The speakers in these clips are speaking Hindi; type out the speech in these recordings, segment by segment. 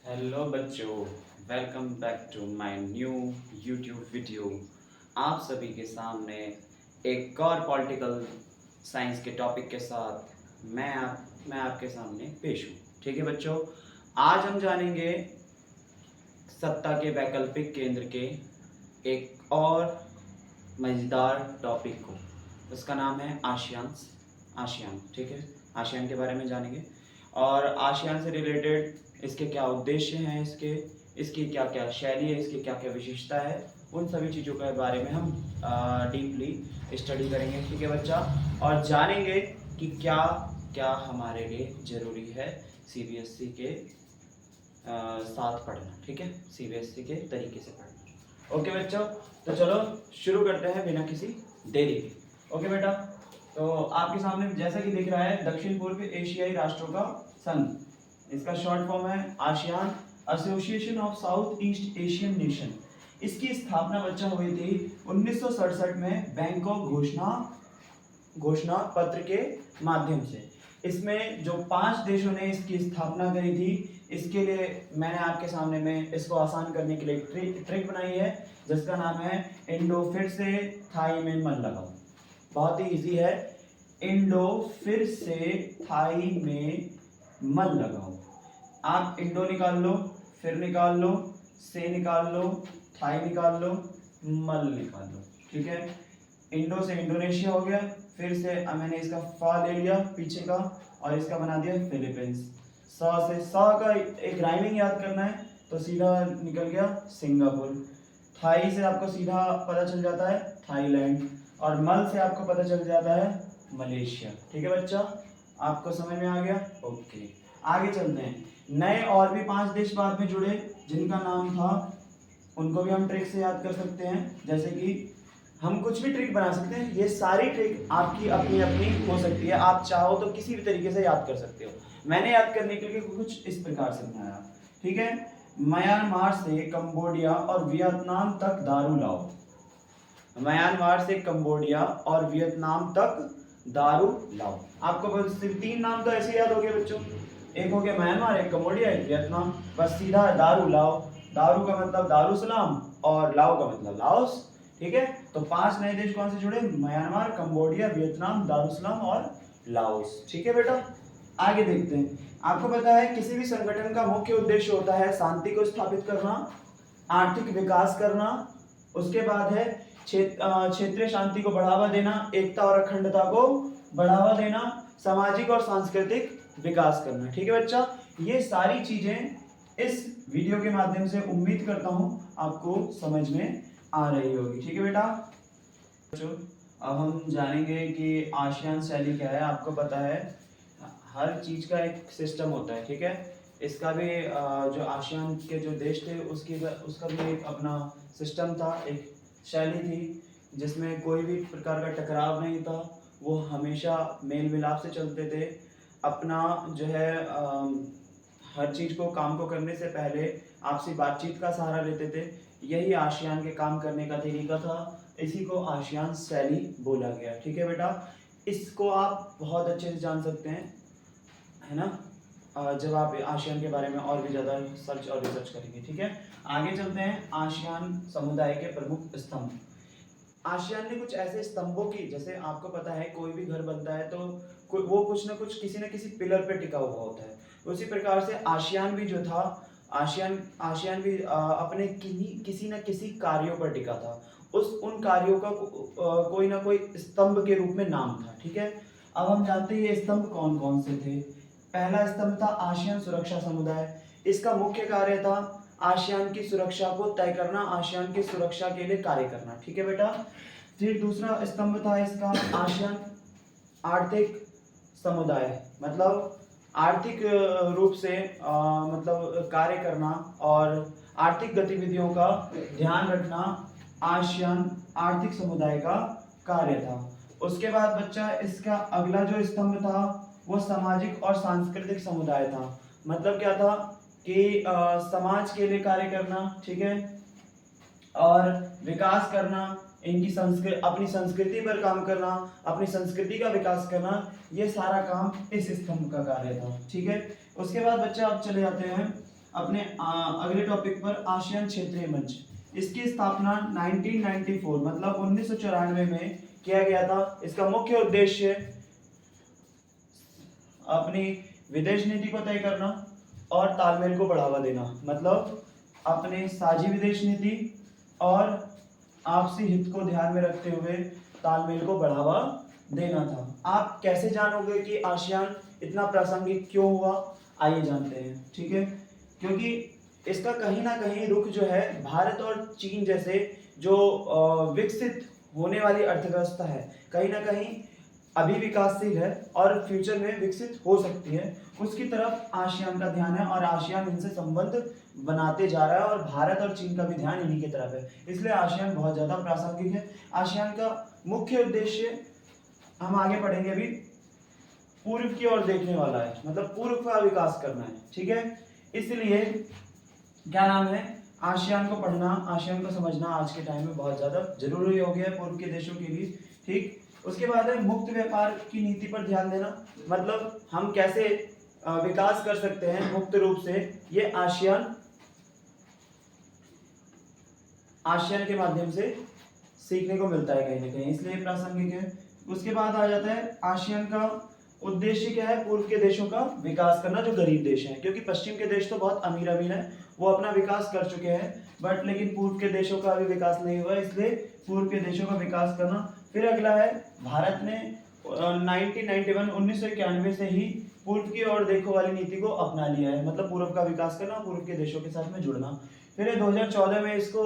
हेलो बच्चों, welcome back to my new YouTube video. आप सभी के सामने एक और पॉलिटिकल साइंस के टॉपिक के साथ मैं आपके सामने पेश हूँ। ठीक है बच्चों, आज हम जानेंगे सत्ता के वैकल्पिक केंद्र के एक और मज़ेदार टॉपिक को। उसका नाम है आसियान। ठीक है, आसियान के बारे में जानेंगे और आसियान से रिलेटेड इसके क्या उद्देश्य हैं, इसकी क्या क्या शैली है, इसकी क्या क्या विशेषता है, उन सभी चीज़ों के बारे में हम डीपली स्टडी करेंगे। ठीक है बच्चा, और जानेंगे कि क्या क्या हमारे लिए ज़रूरी है सीबीएसई के साथ पढ़ना। ठीक है, सीबीएसई के तरीके से पढ़ना। ओके बच्चों, तो चलो शुरू करते हैं बिना किसी देरी के। ओके बेटा, तो आपके सामने जैसा कि दिख रहा है दक्षिण पूर्व एशियाई राष्ट्रों का संघ, इसका शॉर्ट फॉर्म है ASEAN, association of south east Asian nation. इसकी स्थापना बच्चा हुई थी 1967 में बैंकॉक घोषणा पत्र के माध्यम से। इसमें जो 5 देशों ने इसकी स्थापना करी थी, इसके लिए मैंने आपके सामने में इसको आसान करने के लिए ट्रिक बनाई है जिसका नाम है इंडो फिर से थाई में मन लगाओ। बहुत ही इजी है, इंडो फिर से थाई में मन लगाओ। आप इंडो निकाल लो, फिर निकाल लो, से निकाल लो, थाई निकाल लो, मल निकाल लो। ठीक है, इंडो से इंडोनेशिया हो गया, फिर से मैंने इसका फा ले लिया पीछे का और इसका बना दिया फिलीपींस। सा से सा का एक राइमिंग याद करना है तो सीधा निकल गया सिंगापुर। थाई से आपको सीधा पता चल जाता है थाईलैंड, और मल से आपको पता चल जाता है मलेशिया। ठीक है बच्चा, आपको समझ में आ गया? ओके, आगे चलते हैं। नए और भी 5 देश बाद में जुड़े जिनका नाम था, उनको भी हम ट्रिक से याद कर सकते हैं। जैसे कि हम कुछ भी ट्रिक बना सकते हैं, ये सारी ट्रिक आपकी अपनी अपनी हो सकती है, आप चाहो तो किसी भी तरीके से याद कर सकते हो। मैंने याद करने के लिए कुछ इस प्रकार से बनाया। ठीक है, म्यांमार से कंबोडिया और वियतनाम तक दारू लाओ। म्यांमार से कंबोडिया और वियतनाम तक दारू लाओ। आपको बस सिर्फ 3 नाम तो ऐसे याद हो गए बच्चों, एक हो गया म्यांमार, एक कंबोडिया, एक वियतनाम। बस सीधा दारू लाओ, दारू का मतलब दारुसलाम और लाओ का मतलब लाओस। ठीक है, तो 5 नए देश कौन से जुड़े? म्यांमार, कंबोडिया, वियतनाम, दारुसलाम और लाओस। ठीक है बेटा, आगे देखते हैं। आपको पता है किसी भी संगठन का मुख्य उद्देश्य होता है शांति को स्थापित करना, आर्थिक विकास करना, उसके बाद है क्षेत्रीय शांति को बढ़ावा देना, एकता और अखंडता को बढ़ावा देना, सामाजिक और सांस्कृतिक विकास करना। ठीक है बच्चा, ये सारी चीजें इस वीडियो के माध्यम से उम्मीद करता हूं आपको समझ में आ रही होगी। ठीक है बेटा, बच्चों अब हम जानेंगे कि आसियान शैली क्या है। आपको पता है हर चीज का एक सिस्टम होता है। ठीक है, इसका भी जो आसियान के जो देश थे उसका भी एक अपना सिस्टम था, एक शैली थी जिसमें कोई भी प्रकार का टकराव नहीं था। वो हमेशा मेल मिलाप से चलते थे। अपना जो है हर चीज़ को काम को करने से पहले आपसी बातचीत का सहारा लेते थे। यही आसियान के काम करने का तरीका था, इसी को आसियान शैली बोला गया। ठीक है बेटा, इसको आप बहुत अच्छे से जान सकते हैं, है ना, जब आप आसियान के बारे में और भी ज़्यादा सर्च और रिसर्च करेंगे। ठीक है, आगे चलते हैं। आसियान समुदाय के प्रमुख स्तंभ। आसियान ने कुछ ऐसे स्तंभों की, जैसे आपको पता है कोई भी घर बनता है तो वो कुछ ना कुछ किसी न किसी पिलर पे टिका हुआ होता है। उसी प्रकार से आसियान भी जो था, आसियान भी अपने किसी न किसी कार्यों पर टिका था। उन कार्यों का कोई ना कोई स्तंभ के रूप में नाम था। ठीक है, अब हम जानते हैं ये स्तंभ कौन कौन से थे। पहला स्तंभ था आसियान सुरक्षा समुदाय। इसका मुख्य कार्य था आसियान की सुरक्षा को तय करना, आसियान की सुरक्षा के लिए कार्य करना। ठीक है बेटा, फिर दूसरा स्तंभ था इसका आसियान आर्थिक समुदाय, मतलब आर्थिक रूप से मतलब कार्य करना और आर्थिक गतिविधियों का ध्यान रखना आसियान आर्थिक समुदाय का कार्य था। उसके बाद बच्चा इसका अगला जो स्तंभ था वो सामाजिक और सांस्कृतिक समुदाय था। मतलब क्या था कि समाज के लिए कार्य करना, ठीक है, और विकास करना, अपनी संस्कृति पर काम करना, अपनी संस्कृति का विकास करना, ये सारा काम इस स्तंभ का कार्य था। ठीक है, उसके बाद बच्चे आप चले जाते हैं अपने अगले टॉपिक पर आसियान क्षेत्रीय मंच। इसकी स्थापना 1994 मतलब 1994 में किया गया था। इसका मुख्य उद्देश्य अपनी विदेश नीति को तय करना और तालमेल को बढ़ावा देना, मतलब अपने साझी विदेश नीति और आपसी हित को ध्यान में रखते हुए तालमेल को बढ़ावा देना था। आप कैसे जानोगे कि आसियान इतना प्रासंगिक क्यों हुआ? आइए जानते हैं। ठीक है, क्योंकि इसका कहीं ना कहीं रुख जो है भारत और चीन जैसे जो विकसित होने वाली अर्थव्यवस्था है, कहीं ना कहीं अभी विकासशील है और फ्यूचर में विकसित हो सकती है, उसकी तरफ आसियान का ध्यान है और आसियान इनसे संबंध बनाते जा रहा है और भारत और चीन का भी ध्यान इन्हीं की तरफ है। इसलिए आसियान बहुत ज़्यादा प्रासंगिक है। आसियान का मुख्य उद्देश्य हम आगे पढ़ेंगे अभी, पूर्व की ओर देखने वाला है, मतलब पूर्व का विकास करना है। ठीक है, इसलिए क्या नाम है, आसियान को पढ़ना, आसियान को समझना आज के टाइम में बहुत ज़्यादा जरूरी हो गया है पूर्व के देशों के लिए। ठीक, उसके बाद है मुक्त व्यापार की नीति पर ध्यान देना, मतलब हम कैसे विकास कर सकते हैं मुक्त रूप से, ये आसियान के माध्यम से सीखने को मिलता है कहीं ना कहीं, इसलिए प्रासंगिक है। उसके बाद आ जाता है आसियान का उद्देश्य क्या है, पूर्व के देशों का विकास करना जो गरीब देश हैं, क्योंकि पश्चिम के देश तो बहुत अमीर अमीर हैं, वो अपना विकास कर चुके हैं, बट लेकिन पूर्व के देशों का अभी विकास नहीं हुआ, इसलिए पूर्व के देशों का विकास करना। फिर अगला है, भारत ने 1991 से ही पूर्व की ओर देखो वाली नीति को अपना लिया है, मतलब पूर्व का विकास करना, पूर्व के देशों के साथ में जुड़ना। फिर 2014 में इसको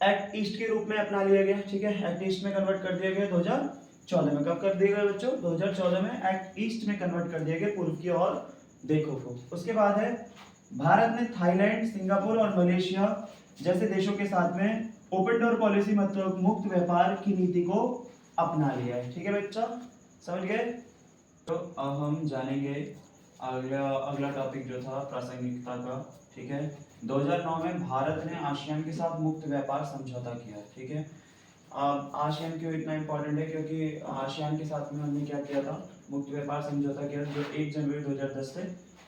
एक्ट ईस्ट के रूप में अपना लिया गया। ठीक है, एक्ट ईस्ट में कन्वर्ट कर दिया गया 2014 में। कब कर दिया गया बच्चों? 2014 में एक्ट ईस्ट में कन्वर्ट कर दिया गया पूर्व की ओर देखो को। उसके बाद है, भारत ने थाईलैंड, सिंगापुर और मलेशिया जैसे देशों के साथ में ओपन डोर पॉलिसी, मतलब मुक्त व्यापार की नीति को अपना लिया है। ठीक है बच्चा, समझ गए? तो अब हम जानेंगे अगला टॉपिक जो था प्रासंगिकता का। ठीक है, 2009 में भारत ने आसियान के साथ मुक्त व्यापार समझौता किया। ठीक है, अब आसियान क्यों इतना इम्पोर्टेंट है, क्योंकि आसियान के साथ में हमने क्या किया था, मुक्त व्यापार समझौता किया जो 1 जनवरी 2010 से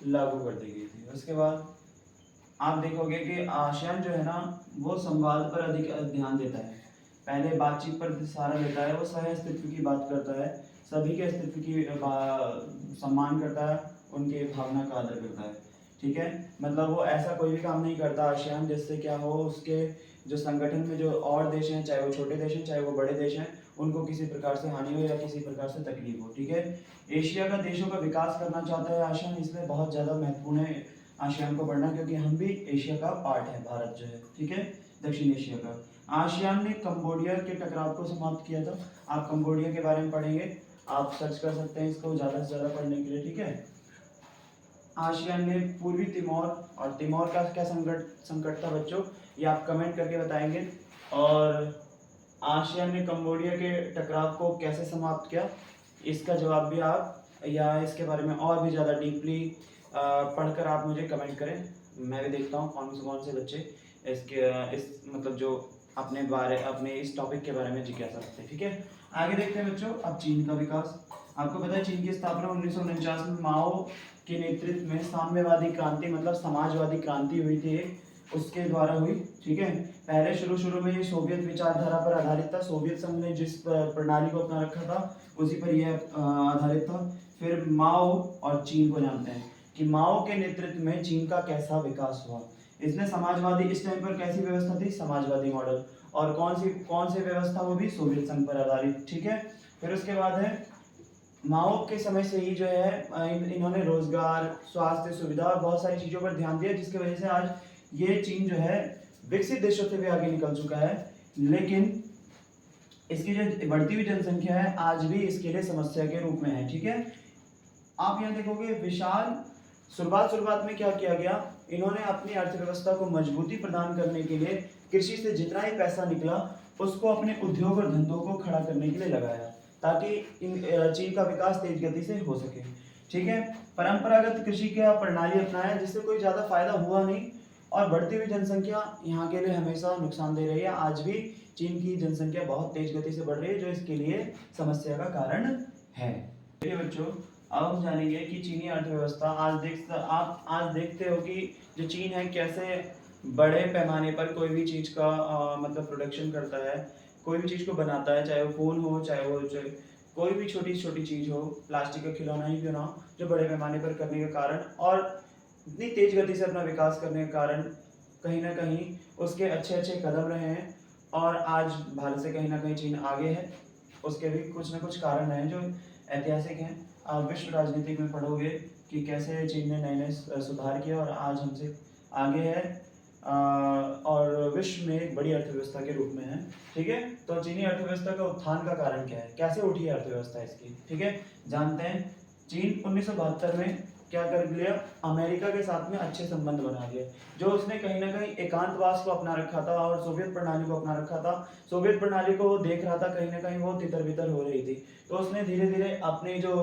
लागू कर दी गई थी। उसके बाद आप देखोगे कि आसियान जो है ना, वो संवाद पर अधिक ध्यान देता है, पहले बातचीत पर सहारा लेता है, वो सह अस्तित्व की बात करता है, सभी के अस्तित्व की सम्मान करता है, उनके भावना का आदर करता है। ठीक है, मतलब वो ऐसा कोई भी काम नहीं करता आसियान जिससे क्या हो, उसके जो संगठन में जो और देश हैं, चाहे वो छोटे देश हैं चाहे वो बड़े देश हैं, उनको किसी प्रकार से हानि हो या किसी प्रकार से तकलीफ हो। ठीक है, एशिया का देशों का विकास करना चाहता है आसियान, इसलिए बहुत ज़्यादा महत्वपूर्ण है आसियान को पढ़ना, क्योंकि हम भी एशिया का पार्ट है, भारत जो है। ठीक है, दक्षिण एशिया का। आसियान ने कंबोडिया के टकराव को समाप्त किया था। आप कंबोडिया के बारे में पढ़ेंगे, आप सर्च कर सकते हैं इसको ज़्यादा से ज़्यादा पढ़ने के लिए। ठीक है, आसियान ने पूर्वी तिमोर, और तिमोर का क्या संकट था बच्चों, ये आप कमेंट करके बताएंगे। और आसियान ने कंबोडिया के टकराव को कैसे समाप्त किया, इसका जवाब भी आप या इसके बारे में और भी ज़्यादा डीपली पढ़कर आप मुझे कमेंट करें, मैं भी देखता हूँ कौन से बच्चे इस मतलब जो अपने इस टॉपिक के बारे में जिज्ञासा रखते हैं। ठीक है, आगे देखते हैं बच्चों। अब चीन का विकास, आपको पता है चीन की स्थापना 1949 में माओ के नेतृत्व में साम्यवादी क्रांति, मतलब समाजवादी क्रांति हुई थी, उसके द्वारा हुई। ठीक है, पहले शुरू में ये सोवियत विचारधारा पर आधारित था, सोवियत संघ ने जिस प्रणाली को अपना रखा था उसी पर यह आधारित था। फिर माओ और चीन को जानते हैं कि माओ के नेतृत्व में चीन का कैसा विकास हुआ। इसने समाजवादी, इस टाइम पर कैसी व्यवस्था थी, समाजवादी मॉडल, और कौन सी व्यवस्था, वो भी सोवियत संघ पर आधारित। ठीक है, फिर उसके बाद है, माओ के समय से ही जो है इन्होंने रोजगार, स्वास्थ्य सुविधा और बहुत सारी चीज़ों पर ध्यान दिया, जिसकी वजह से आज ये चीन जो है विकसित देशों से भी आगे निकल चुका है। लेकिन इसकी जो बढ़ती हुई जनसंख्या है आज भी इसके लिए समस्या के रूप में है। ठीक है, आप यहाँ देखोगे विशाल शुरुआत में क्या किया गया, इन्होंने अपनी अर्थव्यवस्था को मजबूती प्रदान करने के लिए कृषि से जितना ही पैसा निकला उसको अपने उद्योग और धंधों को खड़ा करने के लिए लगाया, ताकि चीन का विकास तेज गति से हो सके। ठीक है, परंपरागत कृषि का प्रणाली अपनाया जिससे कोई ज़्यादा फायदा हुआ नहीं, और बढ़ती हुई जनसंख्या यहाँ के लिए हमेशा नुकसान दे रही है। आज भी चीन की जनसंख्या बहुत तेज गति से बढ़ रही है, जो इसके लिए समस्या का कारण है। देखिए बच्चों, अब हम जानेंगे कि चीनी अर्थव्यवस्था आप आज देखते हो कि जो चीन है कैसे बड़े पैमाने पर कोई भी चीज़ का मतलब प्रोडक्शन करता है, कोई भी चीज़ को बनाता है, चाहे वो फ़ोन हो, चाहे कोई भी छोटी-छोटी चीज़ हो, प्लास्टिक का खिलौना ही क्यों ना हो, जो बड़े पैमाने पर करने के कारण और इतनी तेज़ गति से अपना विकास करने के कारण कहीं न कहीं उसके अच्छे-अच्छे कदम रहे हैं और आज भारत से कहीं न कहीं चीन आगे है। उसके भी कुछ न कुछ कारण हैं जो ऐतिहासिक हैं। आप विश्व राजनीति में पढ़ोगे कि कैसे चीन ने नए-नए सुधार किए और आज हमसे आगे है और विश्व में एक बड़ी अर्थव्यवस्था के रूप में है, ठीक है? तो चीनी अर्थव्यवस्था का उत्थान का कारण क्या है? कैसे उठी है अर्थव्यवस्था इसकी, ठीक है? जानते हैं। चीन 1972 में क्या कर लिया? अमेरिका के साथ में अच्छे संबंध बना लिए। जो उसने कहीं न कहीं एकांतवास को अपना रखा था और सोवियत प्रणाली को अपना रखा था। सोवियत प्रणाली को वो देख रहा था कहीं न कहीं वो तितर-बितर हो रही थी। तो उसने धीरे-धीरे अपनी जो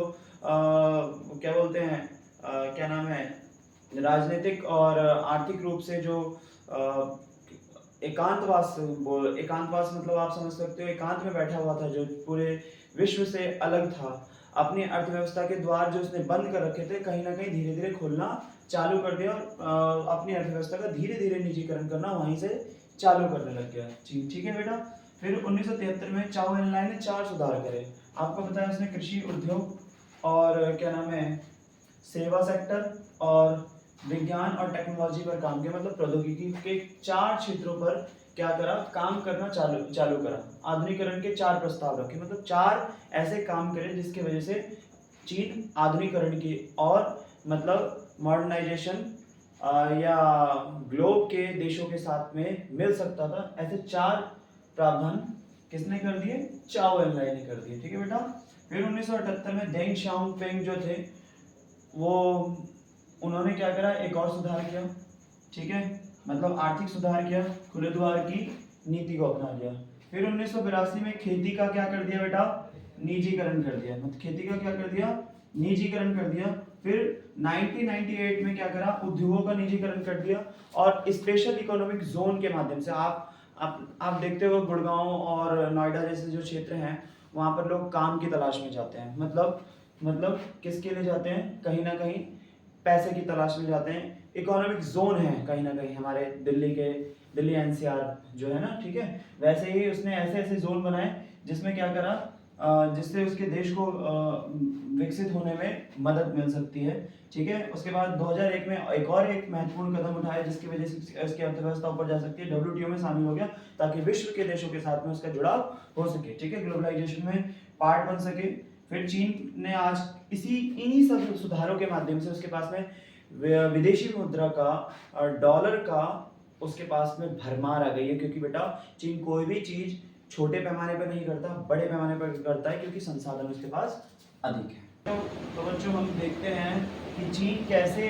क्या बोलते हैं क्या नाम है? राजनीतिक और आर्थिक रूप से जो एकांतवास मतलब आप समझ सकते हो एकांत में बैठा हुआ था जो पूरे विश्व से अलग था। अपनी अर्थव्यवस्था के द्वार जो उसने बंद कर रखे थे कहीं न कहीं धीरे-धीरे खोलना चालू कर दिया और अपनी अर्थव्यवस्था का धीरे-धीरे निजीकरण करना वहीं से चालू करने लग गया। जी, ठीक है बेटा? फिर 1973 में चाओ एन-लाई ने 4 सुधार करे। आपको पता है उसने कृषि उद्योग और क्या नाम है सेवा सेक्टर और विज्ञान और टेक्नोलॉजी पर काम किया मतलब प्रौद्योगिकी के 4 क्षेत्रों पर क्या करा काम करना चालू करा। आधुनिकीकरण के 4 प्रस्ताव रखे मतलब 4 ऐसे काम करे जिसकी वजह से चीन आधुनिकीकरण की और मतलब मॉडर्नाइजेशन या ग्लोब के देशों के साथ में मिल सकता था। ऐसे 4 प्रावधान किसने कर दिए? चाओ एन-लाई ने कर दिए, ठीक है बेटा? फिर 1978 में देंग शाओपिंग जो थे वो उन्होंने क्या करा? एक और सुधार किया, ठीक है? मतलब आर्थिक सुधार किया, खुले द्वार की नीति को अपना लिया। फिर 1982 में खेती का क्या कर दिया बेटा? निजीकरण कर दिया। मतलब खेती का क्या कर दिया? निजीकरण कर दिया। फिर 1998 में क्या करा? उद्योगों का निजीकरण कर दिया और स्पेशल इकोनॉमिक जोन के माध्यम से आप देखते हो गुड़गांव और नोएडा जैसे जो क्षेत्र हैं वहाँ पर लोग काम की तलाश में जाते हैं। मतलब किसके लिए जाते हैं? कहीं ना कहीं पैसे की तलाश में जाते हैं। इकोनॉमिक जोन है कहीं ना कहीं हमारे दिल्ली एनसीआर जो है ना, ठीक है? वैसे ही उसने ऐसे ऐसे जोन बनाए जिसमें क्या करा जिससे उसके देश को विकसित होने में मदद मिल सकती है, ठीक है? उसके बाद 2001 में एक महत्वपूर्ण कदम उठाया जिसकी वजह से उसकी अर्थव्यवस्था ऊपर जा सकती है। डब्ल्यूटीओ में शामिल हो गया ताकि विश्व के देशों के साथ में उसका जुड़ाव हो सके, ठीक है? ग्लोबलाइजेशन में पार्ट बन सके। फिर चीन ने आज इन्हीं सब सुधारों के माध्यम से उसके पास में विदेशी मुद्रा का और डॉलर का उसके पास में भरमार आ गई है क्योंकि बेटा चीन कोई भी चीज छोटे पैमाने पर नहीं करता, बड़े पैमाने पर करता है क्योंकि संसाधन उसके पास अधिक है। तो बच्चों हम देखते हैं कि चीन कैसे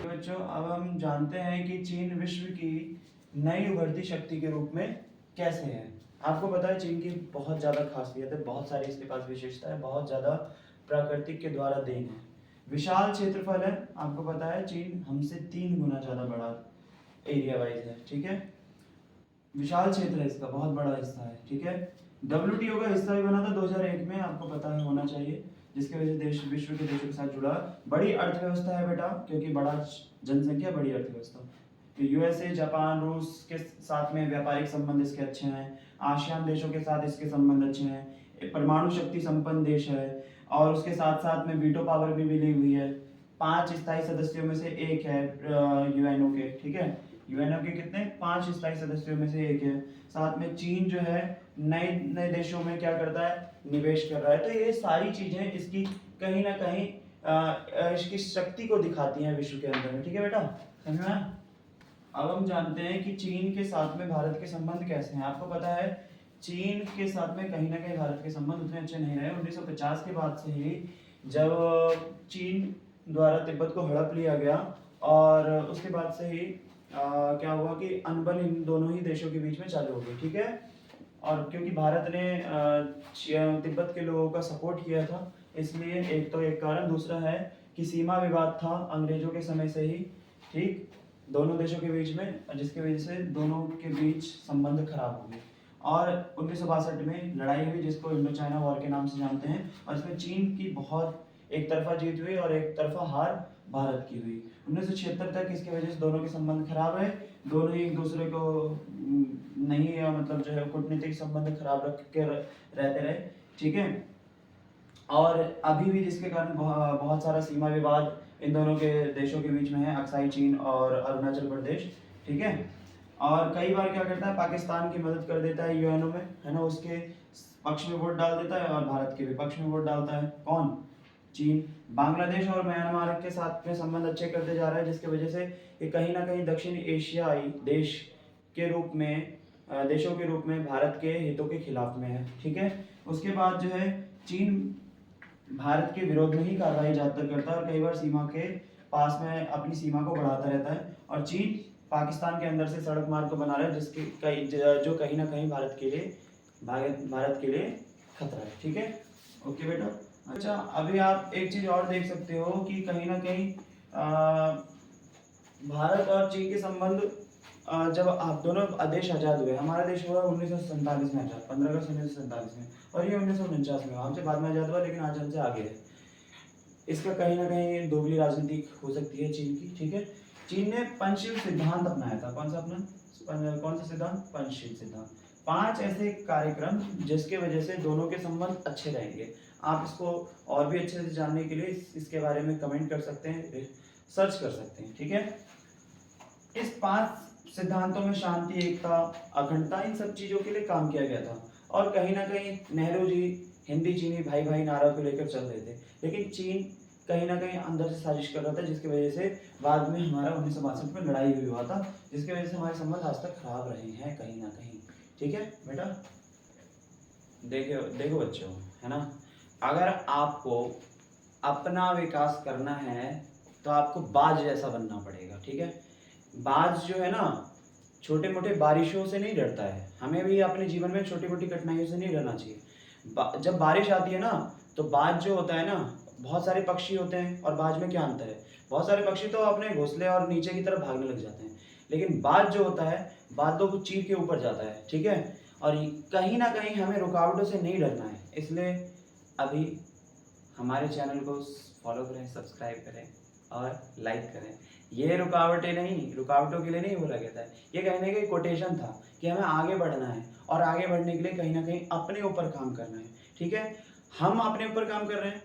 बच्चों अब हम जानते हैं कि चीन विश्व की नई उभरती शक्ति के रूप में कैसे है। आपको पता है चीन की बहुत ज़्यादा खासियत है, बहुत सारी इसके पास विशेषता है, बहुत ज़्यादा प्राकृतिक के द्वारा देन है। विशाल क्षेत्रफल है, आपको पता है चीन हमसे 3 गुना ज़्यादा बड़ा एरिया वाइज है, ठीक है? विशाल क्षेत्र है इसका, बहुत बड़ा हिस्सा है, ठीक है? डब्ल्यूटीओ का हिस्सा भी बना था 2001 में, आपको पता है होना चाहिए, जिसकी वजह से देश विश्व के देशों के साथ जुड़ा। बड़ी अर्थव्यवस्था है बेटा क्योंकि बड़ा जनसंख्या बड़ी अर्थव्यवस्था। तो यूएसए, जापान, रूस के साथ में व्यापारिक संबंध इसके अच्छे हैं। आसियान देशों के साथ इसके संबंध अच्छे हैं। परमाणु शक्ति संपन्न देश है और उसके साथ साथ में वीटो पावर भी मिली हुई है। 5 स्थायी सदस्यों में से एक है यूएनओ के, ठीक है? यूएनओ के कितने? 5 स्थायी सदस्यों में से एक है। साथ में चीन जो है नए नए देशों में क्या करता है? निवेश कर रहा है। तो ये सारी चीजें इसकी कहीं ना कहीं इसकी शक्ति को दिखाती हैं विश्व के अंदर में, ठीक है बेटा? समझ में आया? अब हम जानते हैं कि चीन के साथ में भारत के संबंध कैसे हैं। आपको पता है चीन के साथ में कहीं ना कहीं भारत के संबंध उतने अच्छे नहीं रहे। 1950 के बाद से ही जब चीन द्वारा तिब्बत को हड़प लिया गया और उसके बाद से ही क्या हुआ कि अनबन इन दोनों ही देशों के बीच में चालू हो गई, ठीक है? और क्योंकि भारत ने तिब्बत के लोगों का सपोर्ट किया था इसलिए एक कारण, दूसरा है कि सीमा विवाद था अंग्रेजों के समय से ही, ठीक, दोनों देशों के बीच में, जिसकी वजह से दोनों के बीच संबंध खराब हो गए। और 1962 में लड़ाई हुई जिसको इंडो चाइना वॉर के नाम से जानते हैं, और इसमें चीन की बहुत एक तरफा जीत हुई और एक तरफा हार भारत की हुई। 1976 तक इसकी वजह से दोनों के संबंध खराब रहे, दोनों ही एक दूसरे को नहीं मतलब जो है कूटनीतिक संबंध खराब रख के रहते रहे, ठीक है। और अभी भी जिसके कारण बहुत सारा सीमा विवाद इन दोनों के देशों के बीच में है, अक्साई चीन और अरुणाचल प्रदेश, ठीक है। और कई बार क्या करता है, पाकिस्तान की मदद कर देता है यूएनओ में, है ना, उसके पक्ष में वोट डाल देता है, और भारत के भी पक्ष में वोट डालता है कौन, चीन। बांग्लादेश और म्यांमार के साथ में संबंध अच्छे करते जा रहा है, जिसकी वजह से ये कहीं ना कहीं दक्षिण एशियाई देश के रूप में देशों के रूप में भारत के हितों के खिलाफ में है, ठीक है। उसके बाद जो है चीन भारत के विरोध में ही कार्रवाई ज्यादातर करता है और कई बार सीमा के पास में अपनी सीमा को बढ़ाता रहता है, और चीन पाकिस्तान के अंदर से सड़क मार्ग को बना रहा है जिसके जो कहीं ना कहीं भारत के लिए खतरा है, ठीक है। ओके बेटा। अच्छा, अभी आप एक चीज और देख सकते हो कि कहीं ना कहीं भारत और चीन के संबंध जब आप दोनों देश आजाद हुए, हमारा देश हुआ 1947 में आजाद, 15 अगस्त 1947 में, और ये 1949 में, हमसे बाद में आजाद हुआ लेकिन आज हमसे आगे है। इसका कहीं ना कहीं दोगली राजनीति हो सकती है चीन की, ठीक है। चीन ने पंचशील सिद्धांत अपनाया था, कौन सा सिद्धांत, पंचशील सिद्धांत। 5 ऐसे कार्यक्रम जिसके वजह से दोनों के संबंध अच्छे रहेंगे। आप इसको और भी अच्छे से जानने के लिए इसके बारे में कमेंट कर सकते हैं, सर्च कर सकते हैं, ठीक है। इस 5 सिद्धांतों में शांति, एकता, अखंडता, इन सब चीजों के लिए काम किया गया था, और कहीं ना कहीं नेहरू जी हिंदी चीनी भाई भाई नारा को लेकर चल रहे थे, लेकिन चीन कहीं ना कहीं अंदर से साजिश कर रहा था, जिसकी वजह से बाद में हमारा 1962 में लड़ाई हुआ था, जिसकी वजह से हमारे संबंध आज तक खराब रहे हैं कहीं ना कहीं, ठीक है बेटा। देखो बच्चों, है ना, अगर आपको अपना विकास करना है तो आपको बाज जैसा बनना पड़ेगा, ठीक है। बाज जो है ना, छोटे मोटे बारिशों से नहीं डरता है, हमें भी अपने जीवन में छोटी मोटी कठिनाइयों से नहीं डरना चाहिए। जब बारिश आती है ना, तो बाज जो होता है ना, बहुत सारे पक्षी होते हैं, और बाज में क्या अंतर है, बहुत सारे पक्षी तो अपने घोंसले और नीचे की तरफ भागने लग जाते हैं, लेकिन बाज जो होता है बादलों को चीर के ऊपर जाता है, ठीक है। और कहीं ना कहीं हमें रुकावटों से नहीं डरना है, इसलिए अभी हमारे चैनल को फॉलो करें, सब्सक्राइब करें और लाइक करें। ये रुकावटों के लिए नहीं बोला गया था, ये कहने का कोटेशन था कि हमें आगे बढ़ना है, और आगे बढ़ने के लिए कहीं ना कहीं अपने ऊपर काम करना है, ठीक है। हम अपने ऊपर काम कर रहे हैं,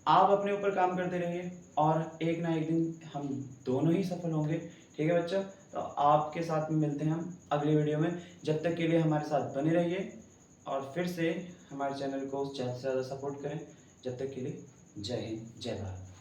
आप अपने ऊपर काम करते रहिए, और एक ना एक दिन हम दोनों ही सफल होंगे, ठीक है बच्चा। तो आपके साथ में मिलते हैं हम अगली वीडियो में, जब तक के लिए हमारे साथ बने रहिए, और फिर से हमारे चैनल को ज़्यादा से ज़्यादा सपोर्ट करें। जब तक के लिए जय हिंद, जय भारत।